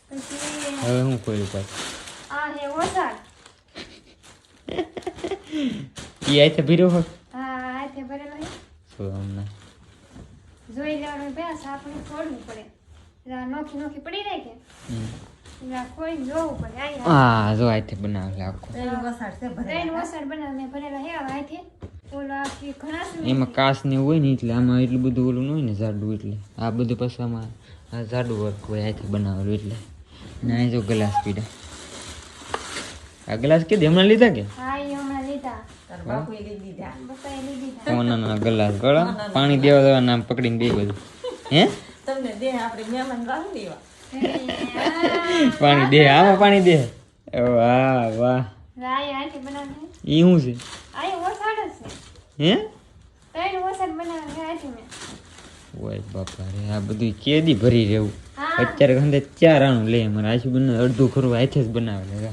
પછી હવે હું કોઈ પાછું આ હે ઓસાડ. ઈ આઈતે ભીરો હોત હા હાથે ભરેલો હે. તો હમણાં જોઈ લેવાનું પેલા સાપને ખોલવું પડે. રા નોખી નોખી પડી જાય કે રા કોઈ જોવું પડે. આઈ હા જો આઈતે બનાવેલા આખો ત્રણ ઓસાડ બનાવીને ભરેલા હે હવે હાથે. ઓલા આખી ઘણા એમાં કાચ ને એવું હોય ને એટલે આમાં એટલું બધું ઓલું ન હોય ને જાડું એટલે આ બધું પાછું આમાં આ જાડું વર્ક હોય આથી બનાવેલું એટલે ને અહીં જો ગ્લાસ પીડા આ ગ્લાસ કે હમણાં લીધા કે હા એ હમણાં લીધા. બતાવી લીધા. નાના ગ્લાસ ગળા પાણી દેવા દેવા નામ પકડીને બે બધું હે તમને દે આપણે મહેમાન રાહ દેવા પાણી દે આમાં પાણી દે વાહ વાહ રાય હાથે બનાવે. ઈ શું છે આય ઓસાડ જ છે. હે ત્રણ ઓસાડ બનાવે હાથે મેં. ઓય બાપા રે આ બધું કેદી ભરી રહેવું હા અત્યારે ખંડે 4 આણું લે મને આશુ બને અડધું ખરું હાથે જ બનાવે